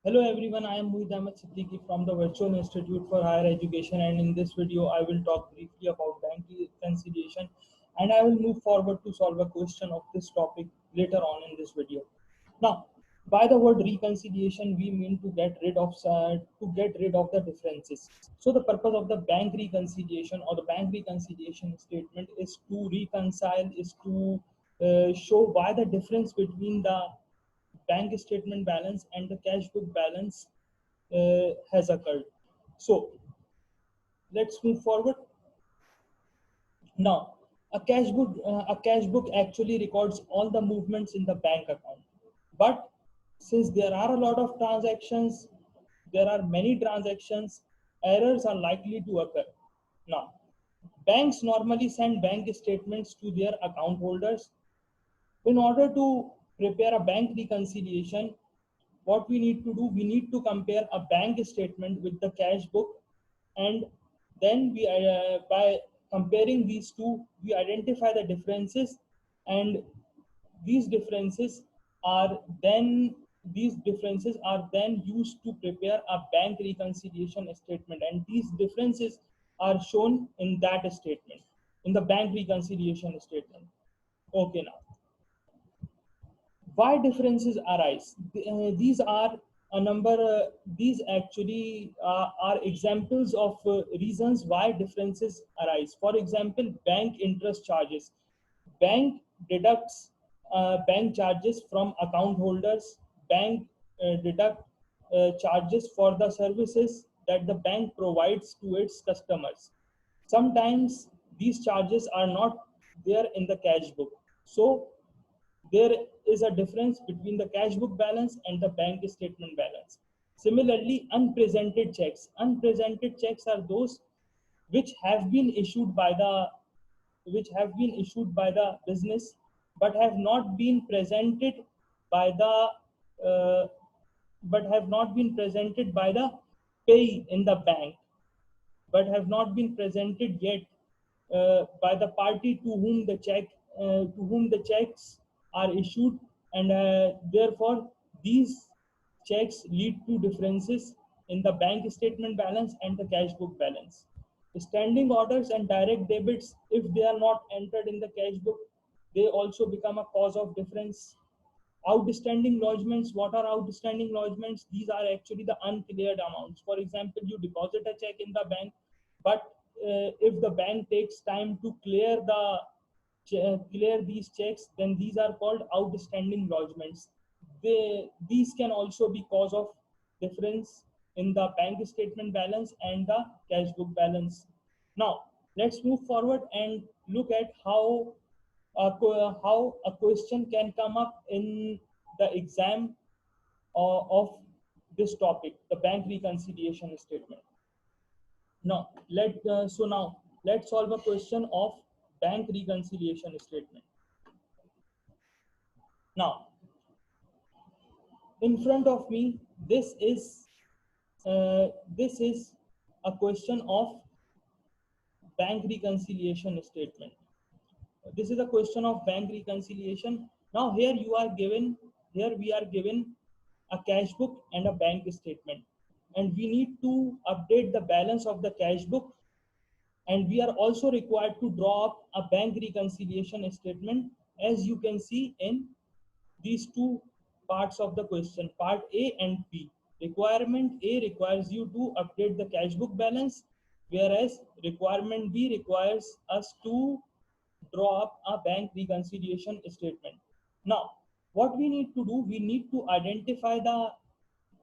Hello everyone, I am Muhid Ahmed Siddiqui from the Virtual Institute for Higher Education, and in this video I will talk briefly about bank reconciliation, and I will move forward to solve a question of this topic later on in this video. Now, by the word reconciliation we mean to get rid of the differences. So the purpose of the bank reconciliation or the bank reconciliation statement is to reconcile, is to show why the difference between the bank statement balance and the cash book balance has occurred. So let's move forward. Now, a cash book actually records all the movements in the bank account. But since there are a lot of transactions, there are many transactions, errors are likely to occur. Now, banks normally send bank statements to their account holders. In order to prepare a bank reconciliation, what we need to do, we need to compare a bank statement with the cash book, and then by comparing these two, we identify the differences, and these differences are then these differences are then used to prepare a bank reconciliation statement, and these differences are shown in that statement, in the bank reconciliation statement. Okay, now why differences arise? These are a number, these actually are examples of reasons why differences arise. For example, bank interest charges. Bank deducts bank charges from account holders. Bank deduct charges for the services that the bank provides to its customers. Sometimes these charges are not there in the cash book. So there is a difference between the cash book balance and the bank statement balance. Similarly, unpresented checks. Unpresented checks are those which have been issued by the business, but have not been presented by the uh, pay in the bank, but have not been presented yet by the party to whom the checks are issued, and therefore these checks lead to differences in the bank statement balance and the cash book balance. Standing orders and direct debits, if they are not entered in the cash book, they also become a cause of difference. Outstanding lodgements. What are outstanding lodgements? These are actually the uncleared amounts. For example, you deposit a check in the bank, but if the bank takes time to clear these checks, then these are called outstanding lodgements. These can also be cause of difference in the bank statement balance and the cash book balance. Now, let's move forward and look at how a question can come up in the exam of this topic, the bank reconciliation statement. Now let's solve a question of bank reconciliation statement. Now, in front of me, this is a question of bank reconciliation statement. This is a question of bank reconciliation. Now here we are given a cash book and a bank statement, and we need to update the balance of the cash book, and we are also required to draw up a bank reconciliation statement, as you can see in these two parts of the question, part A and B. Requirement A requires you to update the cash book balance, whereas requirement B requires us to draw up a bank reconciliation statement. Now, what we need to do, we need to identify the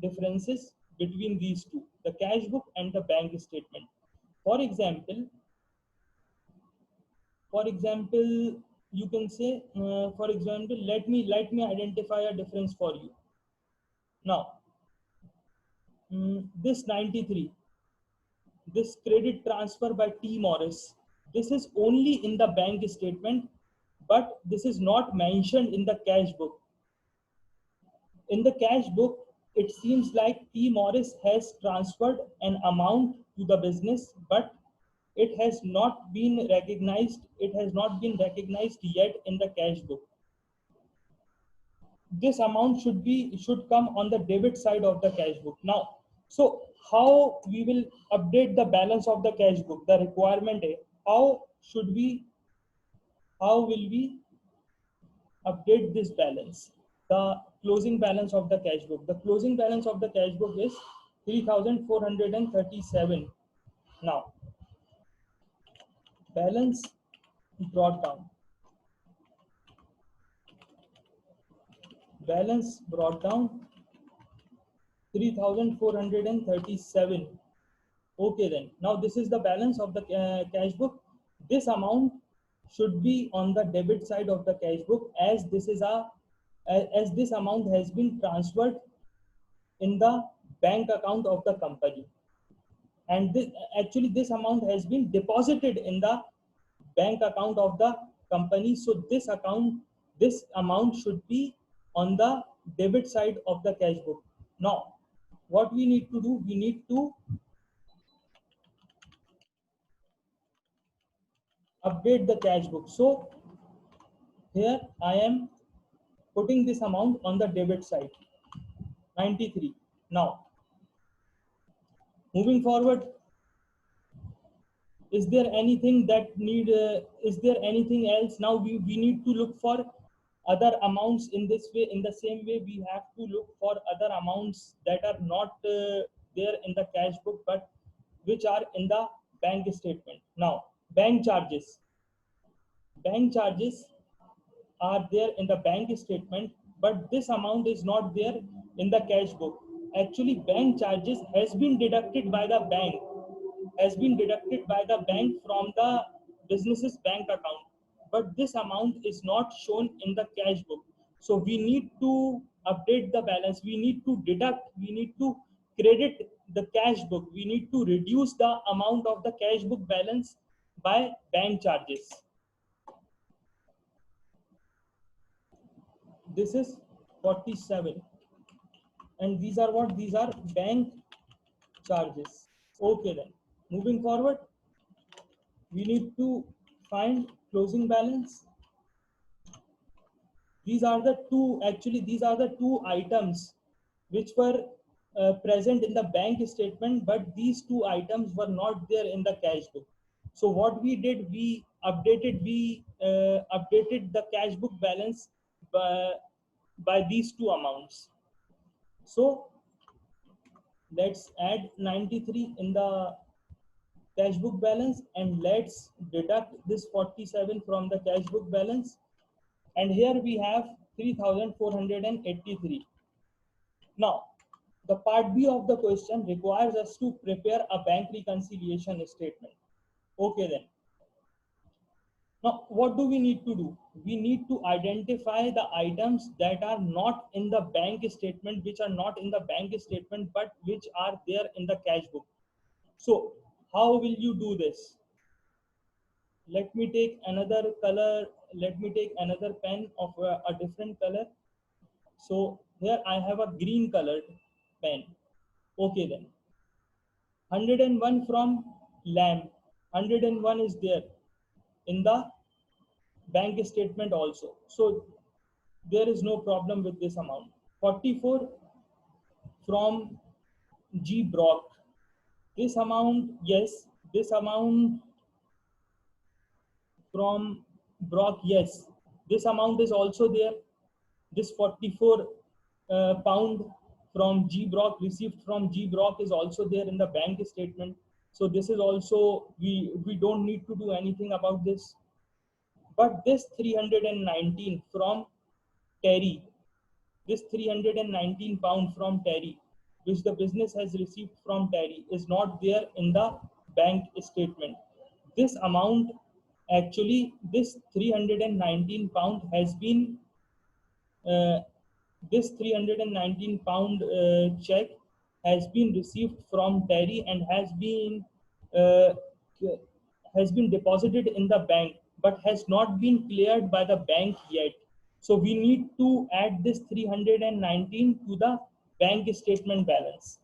differences between these two, the cash book and the bank statement. For example, for example, you can say, for example, let me identify a difference for you. Now, this 93, this credit transfer by T Morris, this is only in the bank statement, but this is not mentioned in the cash book. In the cash book, it seems like T Morris has transferred an amount to the business, but it has not been recognized yet in the cash book. this amount should come on the debit side of the cash book. Now, so how we will update the balance of the cash book? The requirement is how will we update this balance? The closing balance of the cash book. The closing balance of the cash book is 3,437. Now, balance brought down. Balance brought down 3,437. Okay, then now this is the balance of the cash book. This amount should be on the debit side of the cash book, as as this amount has been transferred in the bank account of the company, and this amount has been deposited in the bank account of the company. So this amount should be on the debit side of the cash book. Now, what we need to do, we need to update the cash book. So here I am putting this amount on the debit side, 93. Now, moving forward, is there anything is there anything else? Now we need to look for other amounts in this way. In the same way, we have to look for other amounts that are not there in the cash book, but which are in the bank statement. Now, bank charges. Bank charges are there in the bank statement, but this amount is not there in the cash book. Actually, bank charges has been deducted by the bank, from the business's bank account, but this amount is not shown in the cash book. So we need to update the balance. We need to credit the cash book. We need to reduce the amount of the cash book balance by bank charges. This is 47, and these are what? These are bank charges. Okay, then moving forward, we need to find closing balance. These are the two items which were present in the bank statement, but these two items were not there in the cash book. So what we did, we updated the cash book balance by these two amounts. So let's add 93 in the cash book balance, and let's deduct this 47 from the cash book balance, and here we have 3,483. Now, the part B of the question requires us to prepare a bank reconciliation statement. Okay, then. Now, what do we need to do? We need to identify the items that are not in the bank statement, but which are there in the cash book. So, how will you do this? Let me take another color. Let me take another pen of a different color. So here I have a green colored pen. Okay, then 101 from lamp. 101 is there in the bank statement also. So there is no problem with this amount. 44 from G Brock. This amount, yes, this amount from Brock, yes, this amount is also there. This 44 pound from G Brock, received from G Brock, is also there in the bank statement. So this is also, we don't need to do anything about this. But this 319 from Terry, this 319 pound from Terry, which the business has received from Terry, is not there in the bank statement. This amount, actually, this 319 pound has been this 319 pound check has been received from Terry and uh, has been deposited in the bank, but has not been cleared by the bank yet. So we need to add this 319 to the bank statement balance.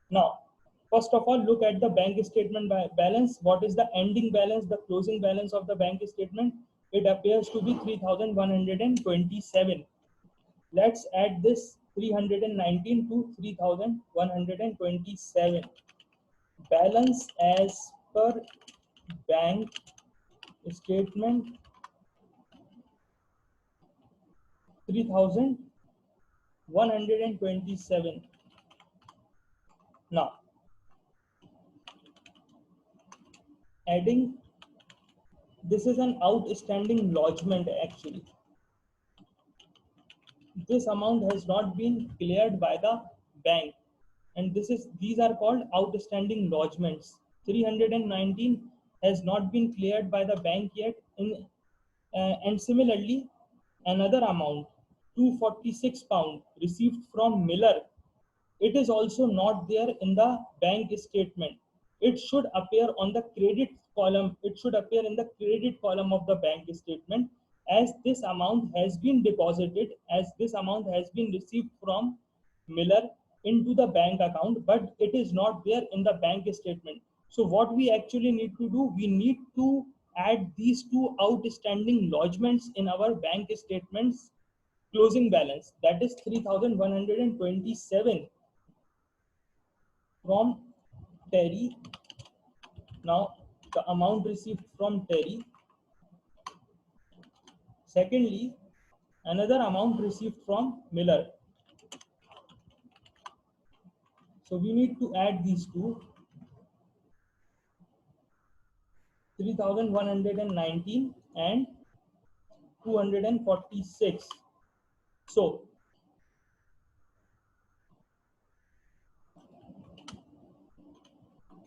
Now, first of all, look at the bank statement balance. What is the ending balance, the closing balance of the bank statement? It appears to be 3,127. Let's add this 319 to 3127. Balance as per bank statement 3127. Now adding, this is an outstanding lodgement actually. This amount has not been cleared by the bank, and these are called outstanding lodgements. 319 has not been cleared by the bank yet. And similarly, another amount, 246 pound received from Miller, it is also not there in the bank statement. It should appear on the credit column. It should appear in the credit column of the bank statement, as this amount has been deposited, as this amount has been received from Miller into the bank account, but it is not there in the bank statement. So what we actually need to do, we need to add these two outstanding lodgements in our bank statements closing balance, that is 3127 from Terry. Now the amount received from Terry. Secondly, another amount received from Miller. So we need to add these two, 3119 and 246. So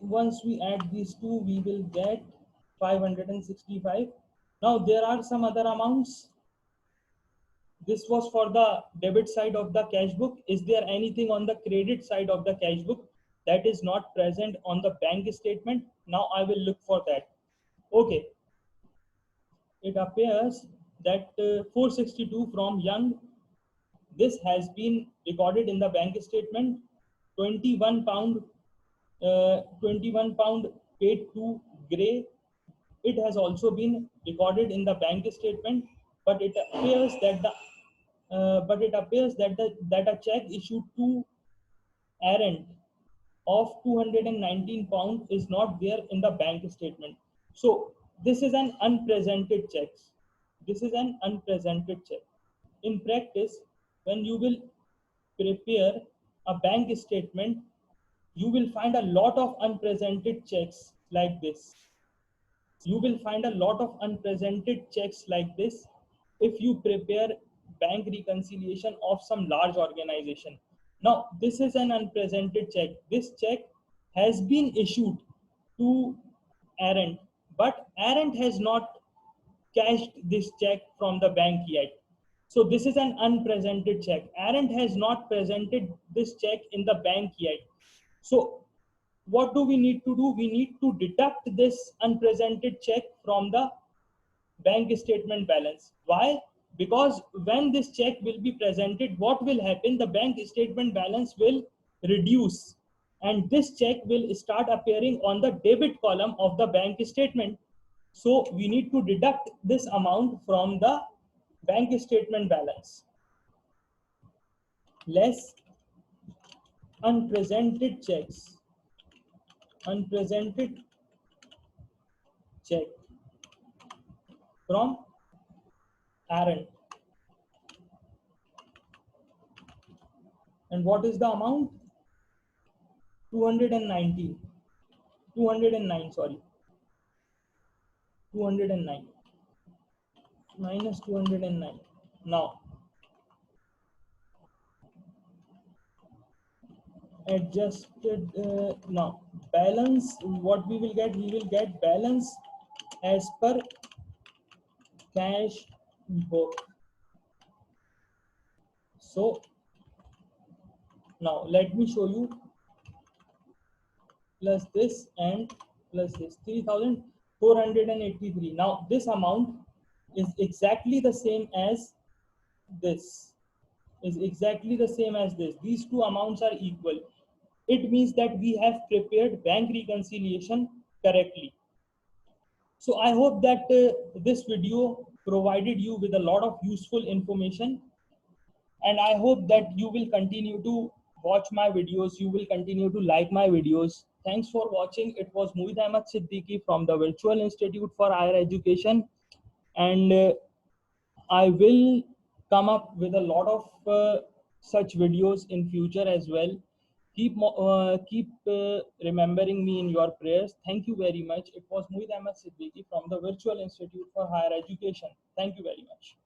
once we add these two, we will get 565. Now there are some other amounts. This was for the debit side of the cash book. Is there anything on the credit side of the cash book that is not present on the bank statement? Now I will look for that. Okay, it appears that 462 from Young, this has been recorded in the bank statement. 21 pound, 21 pound paid to Gray, it has also been recorded in the bank statement, but it appears that that a check issued to Arent of 219 pounds is not there in the bank statement. So this is an unpresented check. This is an unpresented check. In practice, when you will prepare a bank statement, you will find a lot of unpresented checks like this. You will find a lot of unpresented checks like this if you prepare bank reconciliation of some large organization. Now, this is an unpresented check. This check has been issued to Arent, but Arent has not cashed this check from the bank yet. So this is an unpresented check. Arent has not presented this check in the bank yet. So what do we need to do? We need to deduct this unpresented check from the bank statement balance. Why? Because when this check will be presented, what will happen? The bank statement balance will reduce, and this check will start appearing on the debit column of the bank statement. So we need to deduct this amount from the bank statement balance, less unpresented checks. Unpresented check from Arent. And what is the amount? 219. 209, sorry. 209 minus 209. Now, adjusted, now, balance, what we will get? We will get balance as per cash book. So, now let me show you, plus this and plus this, 3,483. Now this amount is exactly the same as this, these two amounts are equal. It means that we have prepared bank reconciliation correctly. So I hope that this video provided you with a lot of useful information. and I hope that you will continue to watch my videos, you will continue to like my videos. Thanks for watching. It was Muhid Ahmed Siddiqui from the Virtual Institute for Higher Education, and I will come up with a lot of such videos in future as well. Keep remembering me in your prayers. Thank you very much. It was Muhid Ahmed Siddiqui from the Virtual Institute for Higher Education. Thank you very much.